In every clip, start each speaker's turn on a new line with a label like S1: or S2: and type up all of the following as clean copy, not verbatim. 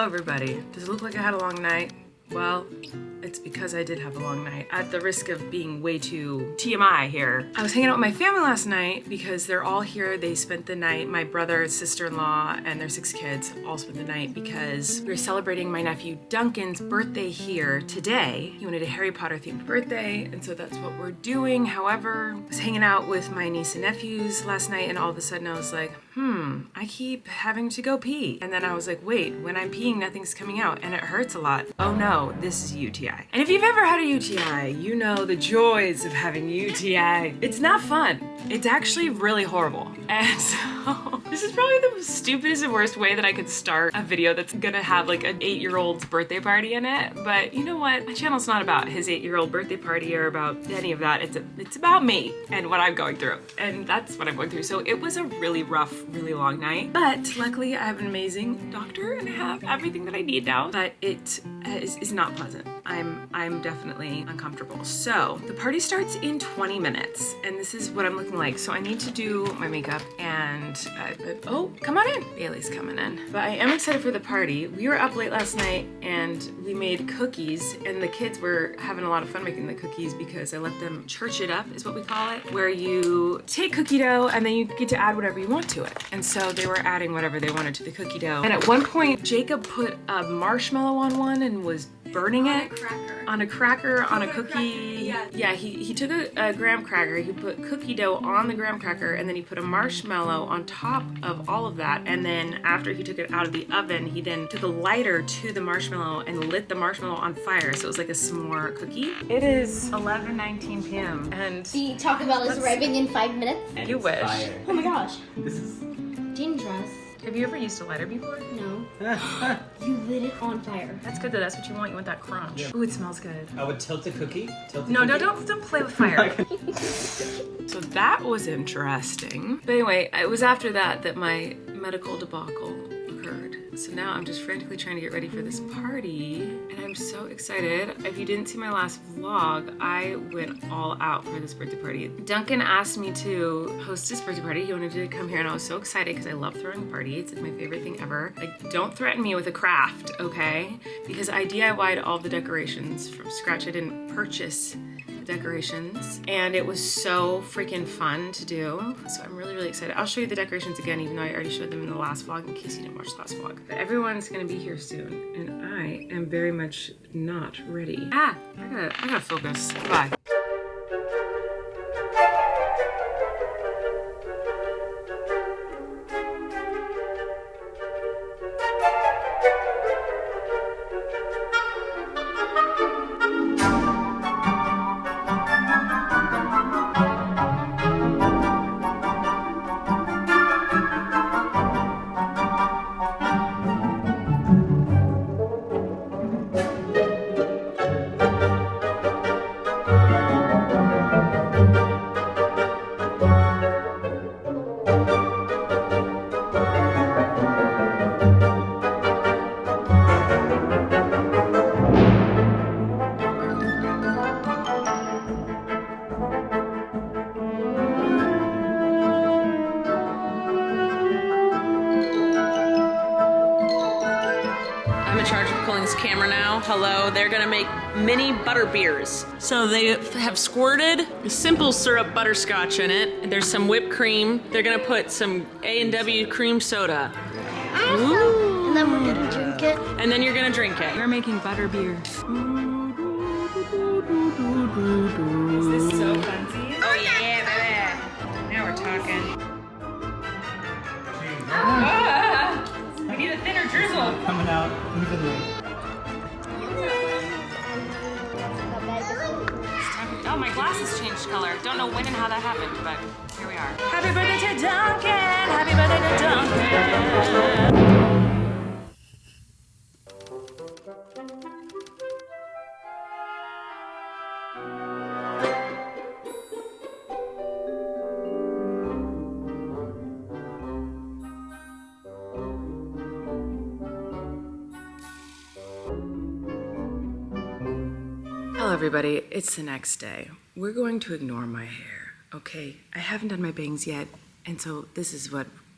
S1: everybody. Does it look like I had a long night? Well, it's because I did have a long night. At the risk of being way too TMI here, I was hanging out with my family last night because they're all here. They spent the night, my brother, sister-in-law, and their 6 kids all spent the night because we were celebrating my nephew Duncan's birthday here today. He wanted a Harry Potter themed birthday, and so that's what we're doing. However, I was hanging out with my niece and nephews last night, and all of a sudden I was like, I keep having to go pee. And then I was like, wait, when I'm peeing, nothing's coming out, and it hurts a lot. Oh no, this is UTI. And if you've ever had a UTI, you know the joys of having UTI. It's not fun. It's actually really horrible. And so this is probably the stupidest and worst way that I could start a video that's gonna have like an 8-year-old's birthday party in it. But you know what? My channel's not about his 8-year-old birthday party or about any of that. It's about me and what I'm going through. And that's what I'm going through. So it was a really rough, really long night. But luckily I have an amazing doctor and I have everything that I need now. But it is not pleasant. I'm definitely uncomfortable. So the party starts in 20 minutes and this is what I'm looking like. So I need to do my makeup and oh, come on in. Bailey's coming in. But I am excited for the party. We were up late last night and we made cookies and the kids were having a lot of fun making the cookies because I let them church it up is what we call it, where you take cookie dough and then you get to add whatever you want to it. And so they were adding whatever they wanted to the cookie dough. And at one point, Jacob put a marshmallow on one and was burning it on a cracker on a cookie. Yeah, he took a graham cracker, he put cookie dough on the graham cracker, and then he put a marshmallow on top of all of that. And then after he took it out of the oven, he then took a lighter to the marshmallow and lit the marshmallow on fire. So it was like a s'more cookie. It is 11:19 p.m. and
S2: you talk about us arriving in 5 minutes.
S1: And you wish.
S3: Fire.
S2: Oh my gosh.
S3: This is
S2: Dangerous.
S1: Have you ever used a lighter before?
S2: No. You lit it on fire.
S1: That's good though. That's what you want. You want that crunch.
S3: Yeah.
S1: Ooh, it smells good.
S3: I would tilt the cookie.
S1: No, don't play with fire. So that was interesting. But anyway, it was after that that my medical debacle occurred. So now I'm just frantically trying to get ready for this party, and I'm so excited. If you didn't see my last vlog, I went all out for this birthday party. Duncan asked me to host his birthday party. He wanted to come here, and I was so excited because I love throwing a party. It's like my favorite thing ever. Like, don't threaten me with a craft, okay? Because I DIY'd all the decorations from scratch. I didn't purchase decorations, and it was so freaking fun to do. So I'm really, really excited. I'll show you the decorations again, even though I already showed them in the last vlog in case you didn't watch the last vlog. But everyone's gonna be here soon, and I am very much not ready. I gotta focus. Bye.
S4: I'm in charge of Colleen's camera now. Hello, they're gonna make mini butter beers. So they have squirted simple syrup butterscotch in it. There's some whipped cream. They're gonna put some A&W cream soda. Ooh.
S2: And then we're gonna drink it.
S4: And then you're gonna drink it.
S1: We're making butter beer. Is this so fancy? Oh yeah, baby. Now we're talking. We need a thinner drizzle.
S3: coming out evenly.
S1: Oh, my glasses changed color. Don't know when and how that happened, but here we are. Happy birthday to Duncan! Happy birthday to Duncan! Hello everybody, it's the next day. We're going to ignore my hair, okay? I haven't done my bangs yet, and so this is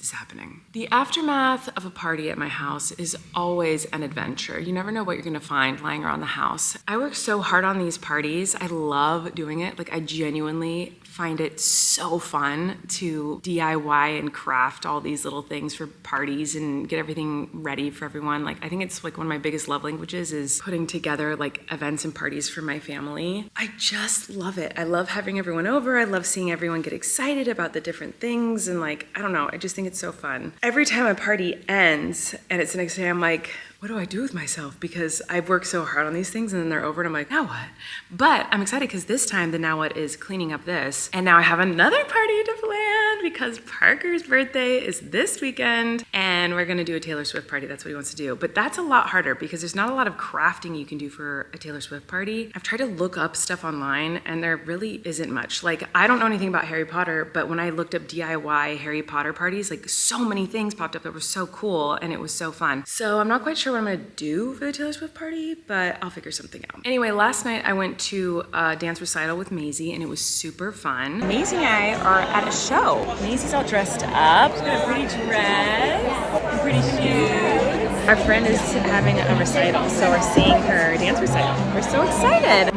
S1: is happening. The aftermath of a party at my house is always an adventure. You never know what you're gonna find lying around the house. I work so hard on these parties. I love doing it. Like, I genuinely find it so fun to DIY and craft all these little things for parties and get everything ready for everyone. Like, I think it's like one of my biggest love languages is putting together like events and parties for my family. I just love it. I love having everyone over. I love seeing everyone get excited about the different things, and like, I don't know, I just think it's so fun. Every time a party ends and it's the next day, I'm like, what do I do with myself? Because I've worked so hard on these things and then they're over and I'm like, now what? But I'm excited because this time the now what is cleaning up this. And now I have another party to plan because Parker's birthday is this weekend and we're gonna do a Taylor Swift party. That's what he wants to do. But that's a lot harder because there's not a lot of crafting you can do for a Taylor Swift party. I've tried to look up stuff online and there really isn't much. Like, I don't know anything about Harry Potter, but when I looked up DIY Harry Potter parties, like so many things popped up that were so cool and it was so fun. So I'm not quite sure what I'm gonna do for the Taylor Swift party, but I'll figure something out. Anyway, last night I went to a dance recital with Maisie and it was super fun. Maisie and I are at a show. Maisie's all dressed up. She's got a pretty dress and pretty shoes. Our friend is having a recital, so we're seeing her dance recital. We're so excited.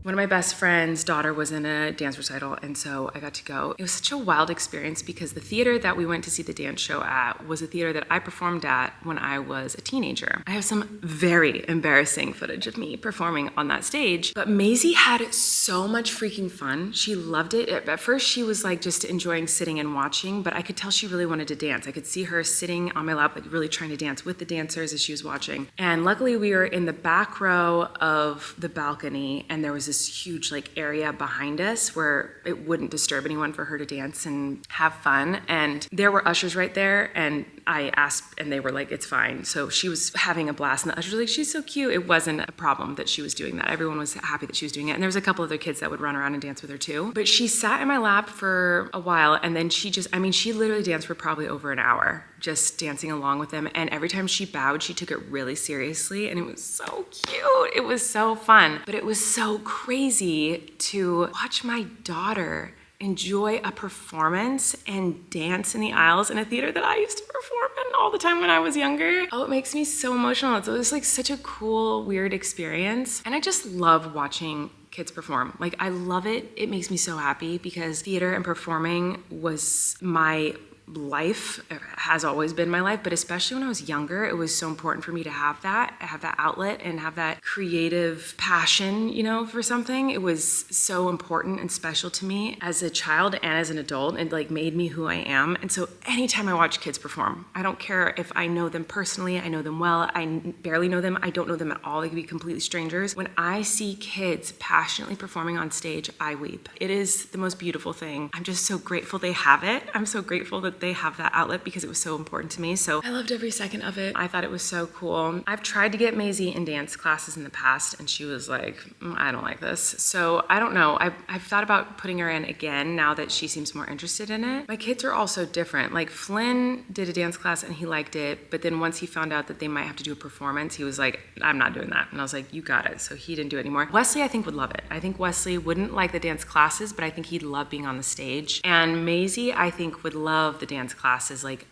S1: One of my best friend's daughter was in a dance recital, and so I got to go. It was such a wild experience because the theater that we went to see the dance show at was a theater that I performed at when I was a teenager. I have some very embarrassing footage of me performing on that stage, but Maisie had so much freaking fun. She loved it. At first, she was like just enjoying sitting and watching, but I could tell she really wanted to dance. I could see her sitting on my lap, like really trying to dance with the dancers as she was watching. And luckily, we were in the back row of the balcony, and there was this huge like area behind us where it wouldn't disturb anyone for her to dance and have fun. And there were ushers right there, and I asked and they were like, it's fine. So she was having a blast and the ushers were like, she's so cute. It wasn't a problem that she was doing that. Everyone was happy that she was doing it. And there was a couple other kids that would run around and dance with her too. But she sat in my lap for a while, and then she literally danced for probably over an hour, just dancing along with them. And every time she bowed, she took it really seriously, and it was so cute. It was so fun. But it was so crazy to watch my daughter enjoy a performance and dance in the aisles in a theater that I used to perform in all the time when I was younger. Oh, it makes me so emotional. It was like such a cool, weird experience. And I just love watching kids perform. Like, I love it. It makes me so happy because theater and performing was my life, has always been my life, but especially when I was younger, it was so important for me to have that outlet and have that creative passion, for something. It was so important and special to me as a child and as an adult. It like made me who I am. And so anytime I watch kids perform, I don't care if I know them personally, I know them well, I barely know them, I don't know them at all, they could be completely strangers. When I see kids passionately performing on stage, I weep. It is the most beautiful thing. I'm just so grateful they have it. I'm so grateful that they have that outlet because it was so important to me. So I loved every second of it. I thought it was so cool. I've tried to get Maisie in dance classes in the past and she was like, I don't like this. So I don't know. I've thought about putting her in again now that she seems more interested in it. My kids are all so different. Like Flynn did a dance class and he liked it, but then once he found out that they might have to do a performance, he was like, I'm not doing that. And I was like, you got it. So he didn't do it anymore. Wesley, I think, would love it. I think Wesley wouldn't like the dance classes, but I think he'd love being on the stage. And Maisie, I think, would love the dance classes, like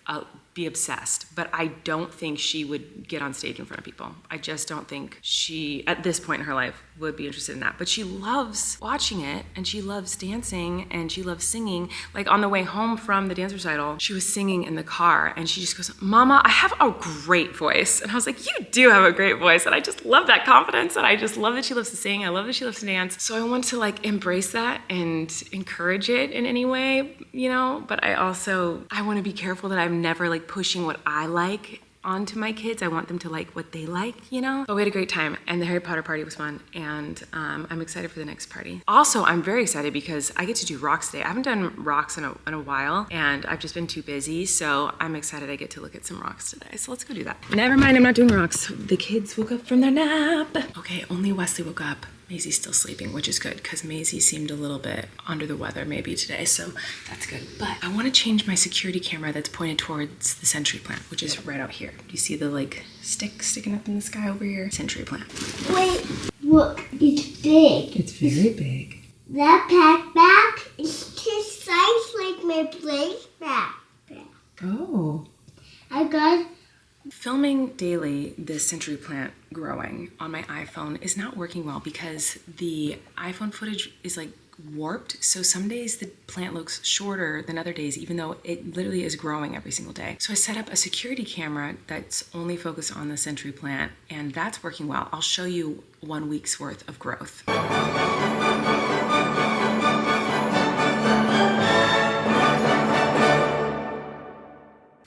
S1: be obsessed, but I don't think she would get on stage in front of people. I just don't think she, at this point in her life, would be interested in that. But she loves watching it, and she loves dancing, and she loves singing. Like on the way home from the dance recital, she was singing in the car, and she just goes, Mama, I have a great voice. And I was like, you do have a great voice, and I just love that confidence, and I just love that she loves to sing. I love that she loves to dance. So I want to like embrace that and encourage it in any way, you know, but I want to be careful that I'm never like pushing what I like onto my kids. I want them to like what they like, you know? But we had a great time, and the Harry Potter party was fun, and I'm excited for the next party. Also, I'm very excited because I get to do rocks today. I haven't done rocks in a while, and I've just been too busy, so I'm excited I get to look at some rocks today. So let's go do that. Never mind, I'm not doing rocks. The kids woke up from their nap. Okay, only Wesley woke up. Maisie's still sleeping, which is good because Maisie seemed a little bit under the weather maybe today, so that's good. But I want to change my security camera that's pointed towards the century plant, which is right out here. Do you see the like stick sticking up in the sky over here? Century plant.
S2: Wait, look, it's big.
S1: It's very big.
S2: That backpack is just size like my place backpack.
S1: Oh.
S2: I got
S1: Filming daily this century plant growing on my iPhone is not working well because the iPhone footage is like warped. So some days the plant looks shorter than other days, even though it literally is growing every single day. So I set up a security camera that's only focused on the century plant, and that's working well. I'll show you 1 week's worth of growth.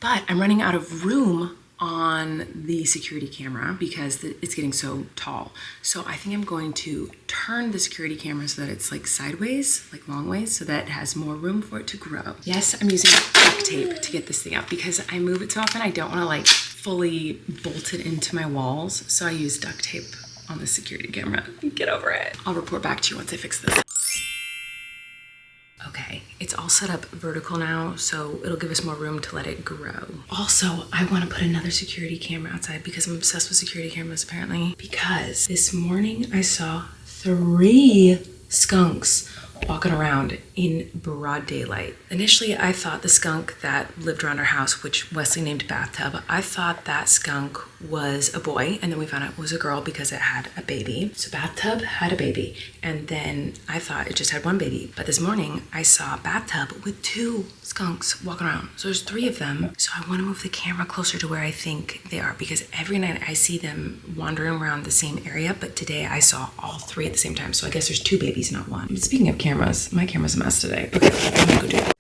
S1: But I'm running out of room on the security camera because it's getting so tall. So I think I'm going to turn the security camera so that it's like sideways, like long ways, so that it has more room for it to grow. Yes, I'm using duct tape to get this thing up because I move it so often. I don't want to like fully bolt it into my walls. So I use duct tape on the security camera. Get over it. I'll report back to you once I fix this. Okay, it's all set up vertical now, so it'll give us more room to let it grow. Also, I want to put another security camera outside because I'm obsessed with security cameras apparently. Because this morning I saw 3 skunks walking around in broad daylight. Initially, I thought the skunk that lived around our house, which Wesley named Bathtub, I thought that skunk was a boy, and then we found out it was a girl because it had a baby. So Bathtub had a baby, and then I thought it just had 1 baby. But this morning, I saw Bathtub with 2 skunks walking around. So there's 3 of them. So I want to move the camera closer to where I think they are because every night I see them wandering around the same area, but today I saw all 3 at the same time. So I guess there's 2 babies, not 1. But speaking of cameras, my camera's a mess today. Okay, I'm gonna go do it.